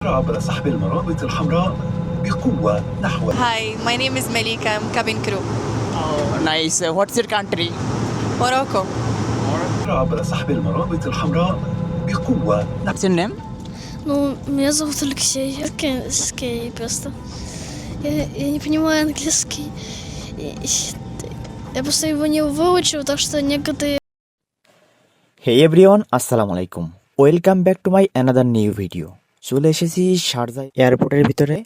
عبر سحب المرابط الحمراء بقوة نحو. Hi, my name is Malika. I'm cabin crew. Oh, nice. What's your country? Morocco. عبر سحب المرابط الحمراء بقوة نحو. What's your name? Ну, меня зовут Алексей. Алексей просто. Я не понимаю английский. Я просто его не выучил, так что некоторые... hey everyone, আসসালামু আলাইকুম। Welcome back to my another new video. চলে এসেছি Sharjah এয়ারপোর্টের ভিতরে,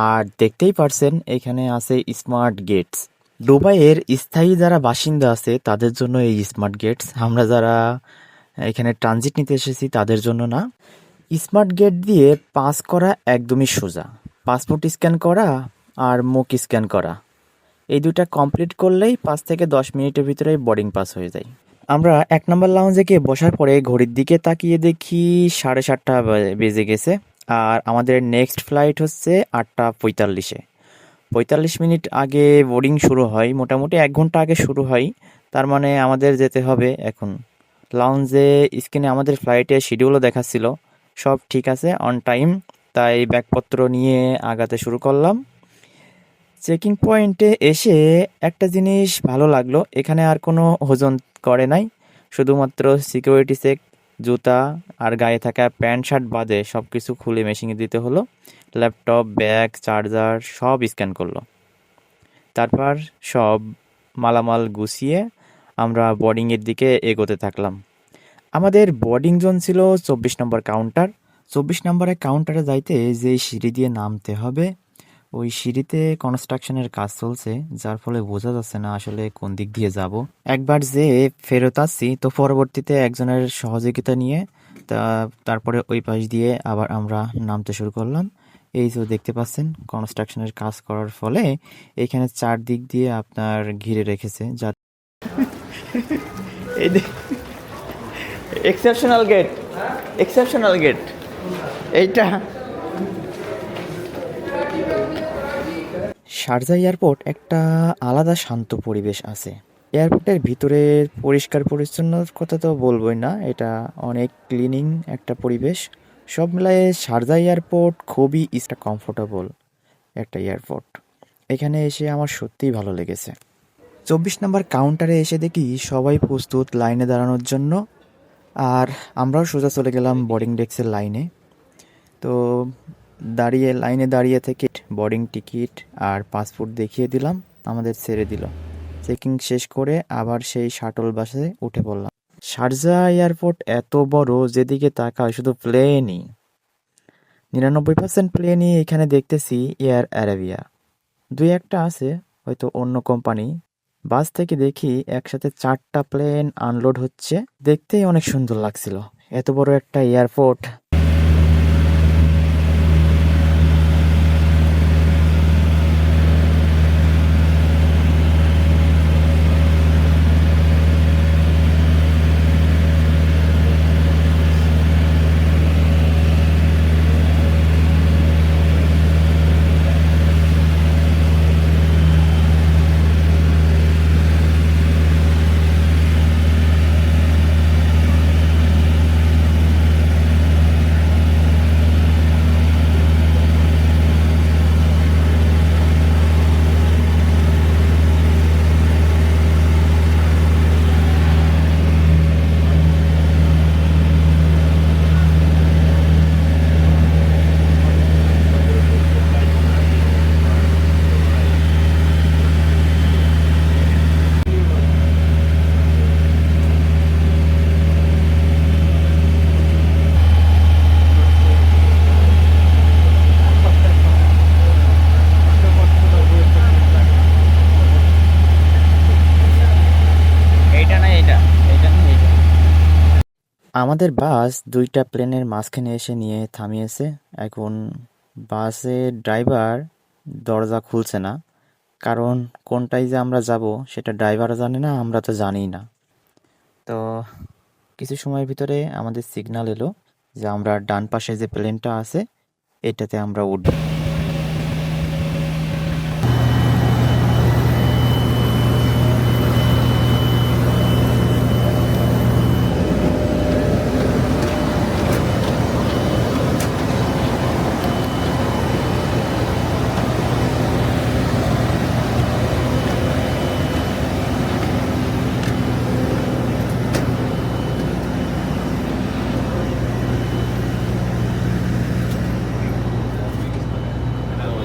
আর দেখতেই পারছেন এখানে আছে স্মার্ট গেটস। দুবাইয়ের স্থায়ী যারা বাসিন্দা আছে তাদের জন্য এই স্মার্ট গেটস, আমরা যারা এখানে ট্রানজিট নিতে এসেছি তাদের জন্য না। স্মার্ট গেট দিয়ে পাস করা একদমই সোজা। পাসপোর্ট স্ক্যান করা আর মুখ স্ক্যান করা, এই দুটা কমপ্লিট করলেই 5 থেকে 10 মিনিটের ভিতরে বোর্ডিং পাস হয়ে যায়। আমরা 1 নম্বর লাউঞ্জে গিয়ে বসার পরে ঘড়ির দিকে তাকিয়ে দেখি 7:30 বেজে গেছে, আর আমাদের নেক্সট ফ্লাইট হচ্ছে 8:45-এ। 45 মিনিট আগে বোর্ডিং শুরু হয়, মোটামুটি 1 ঘন্টা আগে শুরু হয়। তার মানে আমাদের যেতে হবে এখন। লাউঞ্জে স্ক্রিনে আমাদের ফ্লাইটের শিডিউলও দেখাচ্ছিল, সব ঠিক আছে, অন টাইম। তাই ব্যাগপত্র নিয়ে আগাতে শুরু করলাম। চেকিং পয়েন্টে এসে একটা জিনিস ভালো লাগলো, এখানে আর কোনো ওজন করে নাই, শুধুমাত্র সিকিউরিটি চেক, জুতা আর গায়ে থাকা প্যান্ট শার্ট বাদে সব কিছু খুলে মেশিনে দিতে হলো। ল্যাপটপ, ব্যাগ, চার্জার সব স্ক্যান করলো। তারপর সব মালামাল গুছিয়ে আমরা বোর্ডিংয়ের দিকে এগোতে থাকলাম। আমাদের বোর্ডিং জোন ছিল 24 নম্বর কাউন্টার। 24 নম্বরের কাউন্টারে যাইতে যে সিঁড়ি দিয়ে নামতে হবে, ওই সিঁড়িতে কনস্ট্রাকশনের কাজ চলছে, যার ফলে বোঝা যাচ্ছে না আসলে কোন দিক দিয়ে যাব। একবার যে ফেরত আসছি, তো পরবর্তীতে একজনের সহযোগিতা নিয়ে তারপরে ওই পাশ দিয়ে আবার আমরা নামতে শুরু করলাম। এই যে দেখতে পাচ্ছেন কনস্ট্রাকশনের কাজ করার ফলে এখানে চারদিক দিয়ে আপনার ঘিরে রেখেছে, যা এই এক্সেপশনাল গেট, এক্সেপশনাল গেট এইটা। শারজা এয়ারপোর্ট একটা আলাদা শান্ত পরিবেশ আছে। এয়ারপোর্টের ভিতরের পরিষ্কার পরিচ্ছন্নতার কথা তো বলবোই না, এটা অনেক ক্লিনিং একটা পরিবেশ। সব মিলায়ে শারজা এয়ারপোর্ট খুবই কমফোর্টেবল একটা এয়ারপোর্ট। এখানে এসে আমার সত্যিই ভালো লেগেছে। 24 নম্বর কাউন্টারে এসে দেখি সবাই প্রস্তুত লাইনে দাঁড়ানোর জন্য, আর আমরাও সোজা চলে গেলাম বোর্ডিং ডেস্কের লাইনে। তো লাইনে দাঁড়িয়ে থেকে বোর্ডিং টিকিট আর পাসপোর্ট দেখিয়ে দিলাম, আমাদের ছেড়ে দিল। চেকিং শেষ করে আবার সেই শাটল বাসে উঠে পড়লাম। শারজা এয়ারপোর্ট এত বড়, যেদিকে তাকায় শুধু প্লেনই। 99% প্লেনই এখানে দেখতেছি এয়ার অ্যারাবিয়া, 2-1টা আছে হয়তো অন্য কোম্পানি। বাস থেকে দেখি একসাথে 4টা প্লেন আনলোড হচ্ছে, দেখতেই অনেক সুন্দর লাগছিল। এত বড় একটা এয়ারপোর্ট। আমাদের বাস 2টা প্লেনের মাঝখানে এসে নিয়ে থামিয়েছে। এখন বাসের ড্রাইভার দরজা খুলছে না, কারণ কোনটায় যে আমরা যাব সেটা ড্রাইভারও জানে না, আমরা তো জানিই না। তো কিছু সময়ের ভিতরে আমাদের সিগন্যাল এলো যে আমরা ডান পাশে যে প্লেনটা আছে এটাতে আমরা উঠব।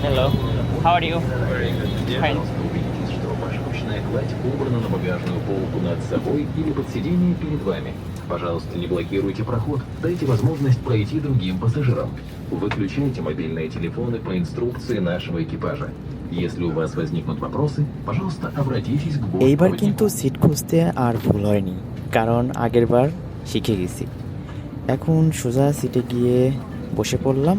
Hello. How are you? Fine. Убедитесь, что ваша ручная кладь убрана на багажную полку над собой или под сиденье перед вами. Пожалуйста, не блокируйте проход, дайте возможность пройти другим пассажирам. Выключайте мобильные телефоны по инструкции нашего экипажа. Если у вас возникнут вопросы, пожалуйста, обратитесь к এইবার бортпроводнику. কিন্তু সিট খুঁজতে আর ভুল হয়নি, কারণ আগেরবার শিখে গেছি। এখন সোজা সিটে গিয়ে বসে পড়লাম।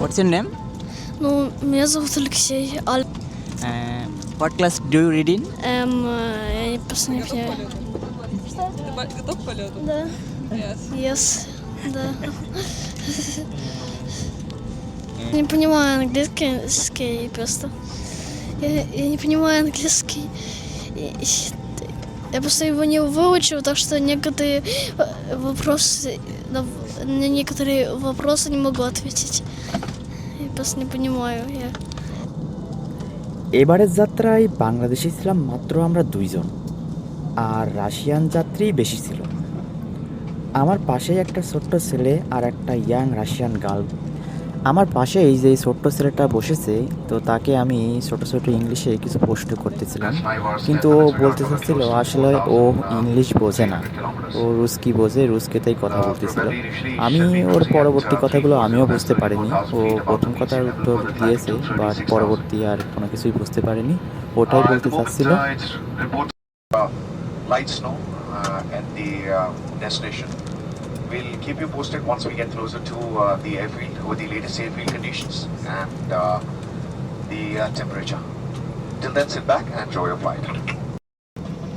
What's your name? Ну, меня зовут Алексей. What class do you read in? Я просто не понимаю. Готов к полету? Да. Yes. Yes. Да. Не понимаю английский просто. Я не понимаю английский. Я просто его не выучил, так что некоторые вопросы, на некоторые вопросы не могу ответить. Я просто не понимаю. এবারের যাত্রায় বাংলাদেশে ছিলাম মাত্র আমরা 2 জন, আর রাশিয়ান যাত্রী বেশি ছিল। আমার পাশেই একটা ছোট্ট ছেলে আর একটা ইয়াং রাশিয়ান গার্ল। আমার পাশে এই যে ছোট্ট ছেলেটা বসেছে, তো তাকে আমি ছোট ছোট ইংলিশে কিছু প্রশ্ন করতেছিলাম, কিন্তু ও বলতে চাচ্ছিল আসলে ও ইংলিশ বোঝে না, ও রুস্কি বোঝে, রুস্কিতেই কথা বলতেছিল। আমি ওর পরবর্তী কথাগুলো আমিও বুঝতে পারিনি। ও প্রথম কথার উত্তর দিয়েছে, বাট পরবর্তী আর কোনো কিছুই বুঝতে পারিনি। ওটাই বলতে চাচ্ছিল। Light snow at the destination. We'll keep you posted once we get closer to the airfield with the latest airfield conditions and the temperature. Till then, sit back and enjoy your flight.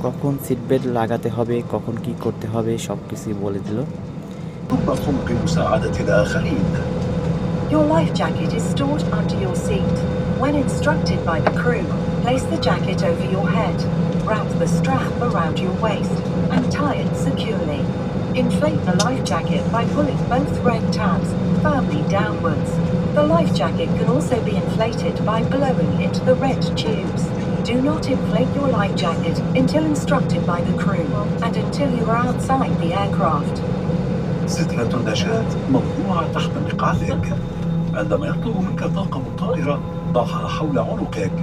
কখন seat belt লাগাতে হবে, কখন কি করতে হবে, সব কিছুই বলে দিল। ثم قم بمساعدة الآخرين. Your life jacket is stored under your seat. When instructed by the crew, place the jacket over your head, wrap the strap around your waist, and tie it securely. Inflate the life jacket by pulling both red tabs firmly downwards. The life jacket can also be inflated by blowing into the red tubes. Do not inflate your life jacket until instructed by the crew and until you are outside the aircraft. سترة النجاة موضوعة تحت مقعدك. عندما يطلب منك طاقم الطائرة ضعها حول عنقك،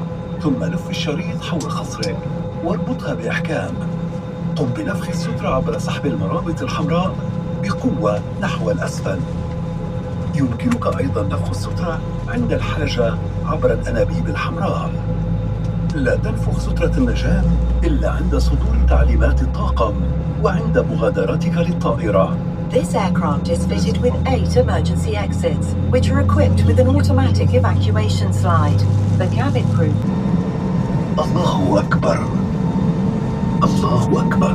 ثم لف الشريط حول خصرك واربطها بإحكام. قم بنفخ السترة عبر سحب المرابط الحمراء بقوة نحو الأسفل. يمكنك أيضا نفخ السترة عند الحاجة عبر الأنابيب الحمراء. لا تنفخ سترة النجاة إلا عند صدور تعليمات الطاقم وعند مغادرتك للطائرة. This aircraft is fitted with 8 emergency exits, which are equipped with an automatic evacuation slide. The cabin crew. الله أكبر، الله أكبر.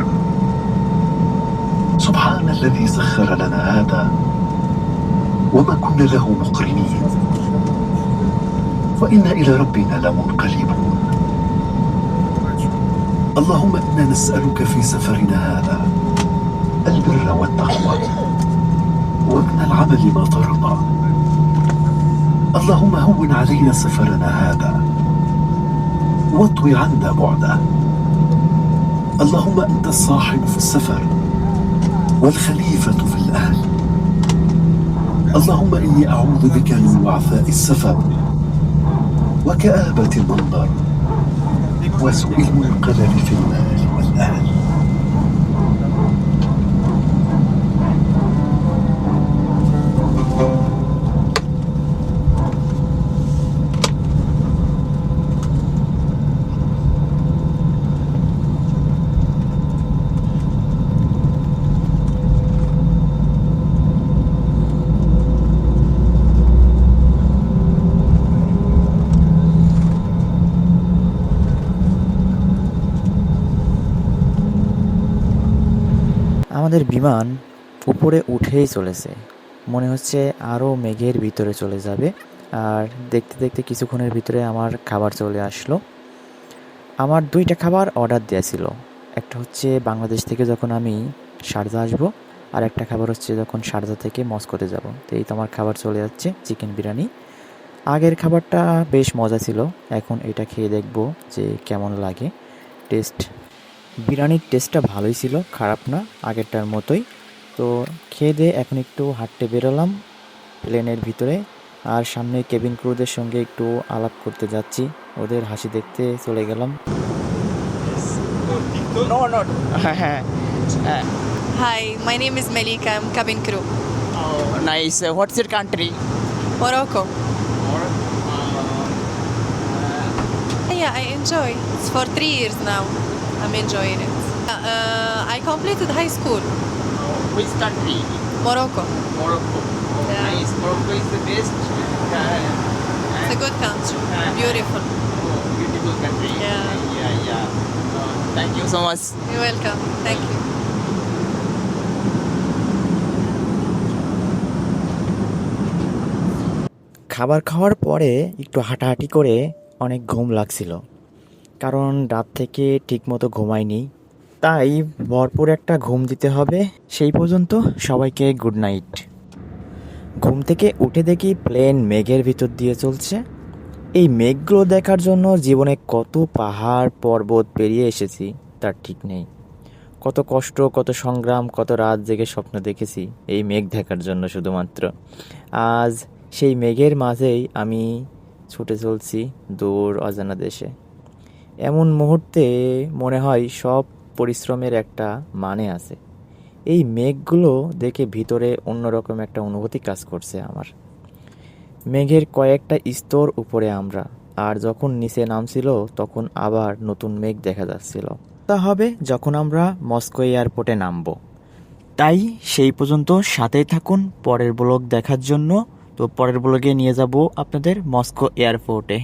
سبحان الذي سخر لنا هذا وما كنا له مقرنين وإنا إلى ربنا لمنقلبون. اللهم إنا نسألك في سفرنا هذا البر والتقوى ومن العمل ما ترضى. اللهم هون علينا سفرنا هذا واطوي عنا بعده. اللهم أنت الصاحب في السفر والخليفة في الأهل. اللهم إني أعوذ بك من وعثاء السفر وكآبة المنظر وسوء المنقلب في المال والأهل. আমাদের বিমান উপরে উঠেই চলেছে, মনে হচ্ছে আরও মেঘের ভিতরে চলে যাবে। আর দেখতে দেখতে কিছুক্ষণের ভিতরে আমার খাবার চলে আসলো। আমার 2টা খাবার অর্ডার দেওয়া ছিল। একটা হচ্ছে বাংলাদেশ থেকে যখন আমি শারজা আসবো, আর একটা খাবার হচ্ছে যখন শারজা থেকে মস্কোতে যাব। তো এই তো আমার খাবার চলে যাচ্ছে, চিকেন বিরিয়ানি। আগের খাবারটা বেশ মজা ছিল, এখন এটা খেয়ে দেখব যে কেমন লাগে টেস্ট। বিরিয়ানির টেস্টটা ভালোই ছিল, খারাপ না, আগেরটার মতোই। তো খেয়ে দিয়ে এখন একটু হাঁটতে বেরোলাম প্লেনের ভিতরে, আর সামনে কেবিন ক্রুদের সঙ্গে একটু আলাপ করতে যাচ্ছি, ওদের হাসি দেখতে চলে গেলাম। Hi, my name is Malika. I'm cabin crew. Nice. What's your country? Morocco. Yeah, I enjoy. It's for 3 years now. I'm enjoying it. I completed high school. Which country? Morocco. Morocco. Yeah. Nice. Morocco is the best. It's a good country. Beautiful. Beautiful country. Yeah. Thank you so much. You're welcome. Thank you. খাবার খাওয়ার পরে একটু হাঁটাহাঁটি করে অনেক ঘুম লাগছিল, কারণ রাত থেকে ঠিকমতো ঘুমাইনি, তাই ভরপুর একটা ঘুম দিতে হবে। সেই পর্যন্ত সবাইকে গুড নাইট। ঘুম থেকে উঠে দেখি প্লেন মেঘের ভিতর দিয়ে চলছে। এই মেঘগুলো দেখার জন্য জীবনে কত পাহাড় পর্বত পেরিয়ে এসেছি তার ঠিক নেই। কত কষ্ট, কত সংগ্রাম, কত রাত জেগে স্বপ্ন দেখেছি এই মেঘ দেখার জন্য শুধুমাত্র। আজ সেই মেঘের মাঝেই আমি ছুটে চলছি দূর অজানা দেশে। এমন মুহূর্তে মনে হয় সব পরিশ্রমের একটা মানে আছে। এই মেঘগুলো দেখে ভিতরে অন্যরকম একটা অনুভূতি কাজ করছে আমার। মেঘের কয়েকটা স্তর উপরে আমরা, আর যখন নিচে নামছিল তখন আবার নতুন মেঘ দেখা যাচ্ছিল। তা হবে যখন আমরা মস্কো এয়ারপোর্টে নামবো। তাই সেই পর্যন্ত সাথেই থাকুন পরের ব্লগ দেখার জন্য। তো পরের ব্লগে নিয়ে যাব আপনাদের মস্কো এয়ারপোর্টে।